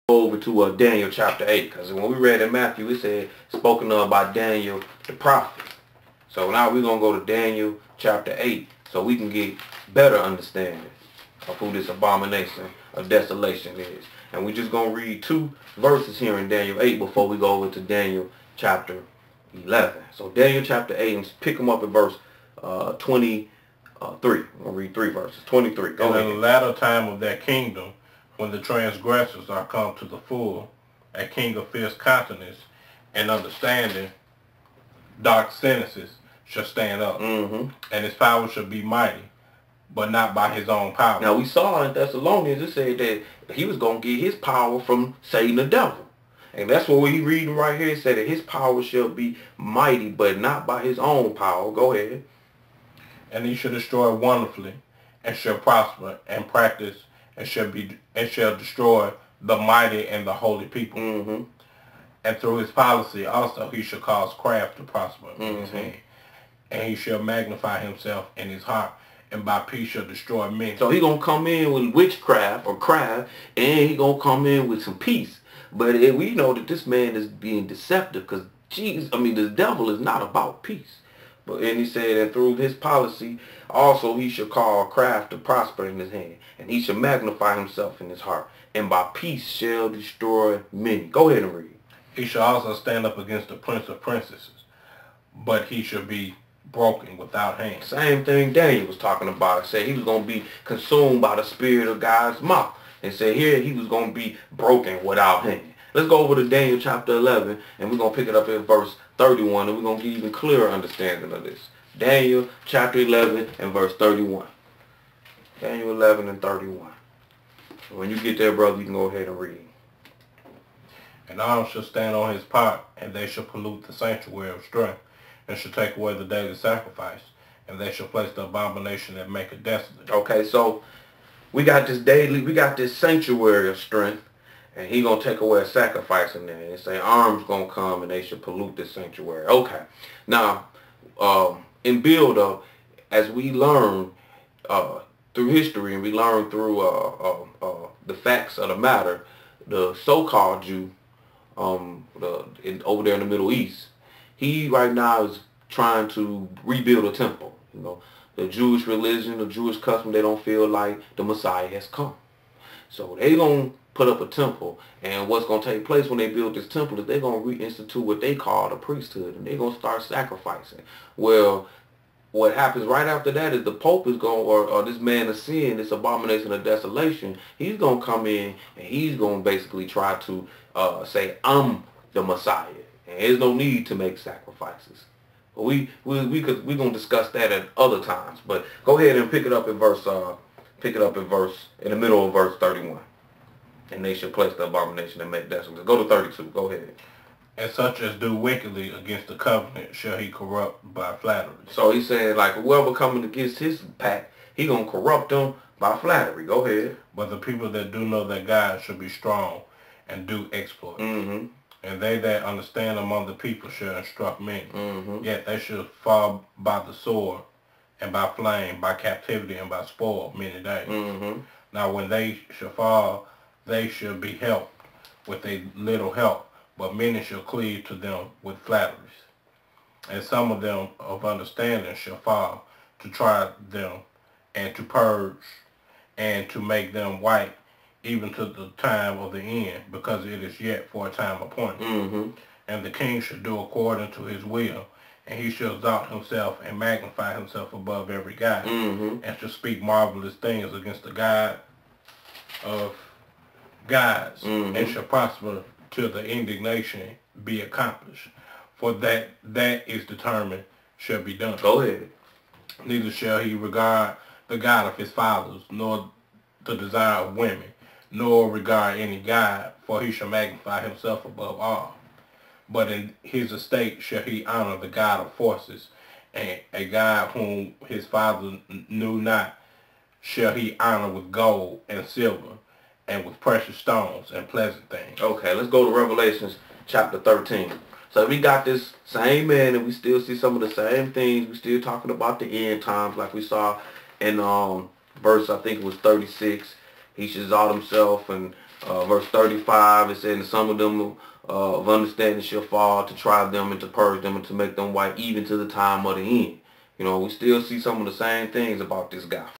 over to Daniel chapter 8, because when we read in Matthew, it said, spoken of by Daniel the prophet. So now we're going to go to Daniel chapter 8 so we can get better understanding of who this abomination of desolation is. And we're just going to read 2 verses here in Daniel 8 before we go over to Daniel chapter 11. So Daniel chapter 8, and pick them up at verse 23. We're going to read 3 verses. 23. Go ahead. In the latter time of their kingdom, when the transgressors are come to the full, a king of fierce countenance and understanding, dark sentences shall stand up, and his power shall be mighty, but not by his own power. Now we saw in Thessalonians, it said that he was going to get his power from Satan the devil. And that's what we reading right here. It said that his power shall be mighty, but not by his own power. Go ahead. And he shall destroy wonderfully, and shall prosper, and practice, and shall destroy the mighty and the holy people. And through his policy also he shall cause craft to prosper in his hand. And he shall magnify himself in his heart, and by peace shall destroy many. So he going to come in with witchcraft or craft, and he going to come in with some peace. But we know that this man is being deceptive, because the devil is not about peace. And he said that through his policy, also he shall cause craft to prosper in his hand, and he shall magnify himself in his heart, and by peace shall destroy many. Go ahead and read. He shall also stand up against the prince of princesses, but he shall be broken without hand. Same thing Daniel was talking about. It said he was going to be consumed by the spirit of God's mouth. And said here he was going to be broken without hand. Let's go over to Daniel chapter 11, and we're going to pick it up at verse 31, and we're going to get even clearer understanding of this. Daniel chapter 11 and verse 31. Daniel 11 and 31. When you get there, brother, you can go ahead and read. And arms shall stand on his part, and they shall pollute the sanctuary of strength, and shall take away the daily sacrifice, and they shall place the abomination that maketh desolate. Okay, so we got this sanctuary of strength, and he gonna take away a sacrifice in there. And say arms gonna come and they should pollute this sanctuary. Okay, now in build up, as we learn through history, and we learn through the facts of the matter, the so-called Jew over there in the Middle East, he right now is trying to rebuild a temple. You know, the Jewish religion, the Jewish custom, they don't feel like the Messiah has come. So they going to put up a temple. And what's going to take place when they build this temple is they're going to reinstitute what they call the priesthood. And they're going to start sacrificing. Well, what happens right after that is the Pope is going, or this man of sin, this abomination of desolation, he's going to come in and he's going to basically try to say, I'm the Messiah. And there's no need to make sacrifices. We're going to discuss that at other times. But go ahead and pick it up in the middle of verse 31. And they shall place the abomination and make desolate. Go to 32. Go ahead. And such as do wickedly against the covenant shall he corrupt by flattery. So he's saying, like, whoever coming against his pact, he going to corrupt them by flattery. Go ahead. But the people that do know that God shall be strong and do exploits. And they that understand among the people shall instruct many. Yet they shall fall by the sword, and by flame, by captivity, and by spoil many days. Now when they shall fall, they shall be helped with a little help, but many shall cleave to them with flatteries. And some of them of understanding shall fall, to try them, and to purge, and to make them white, even to the time of the end, because it is yet for a time appointed. And the king shall do according to his will, and he shall exalt himself and magnify himself above every God, and shall speak marvelous things against the God of gods, and shall prosper till the indignation be accomplished. For that is determined shall be done. Go ahead. Neither shall he regard the God of his fathers, nor the desire of women, nor regard any God, for he shall magnify himself above all. But in his estate shall he honor the God of forces, and a God whom his father knew not shall he honor with gold and silver, and with precious stones and pleasant things. Okay, let's go to Revelations chapter 13. So we got this same man, and we still see some of the same things. We're still talking about the end times, like we saw in verse, I think it was 36. He should exalt himself and verse 35, it said, and some of them of understanding shall fall to try them and to purge them and to make them white even to the time of the end. You know, we still see some of the same things about this guy.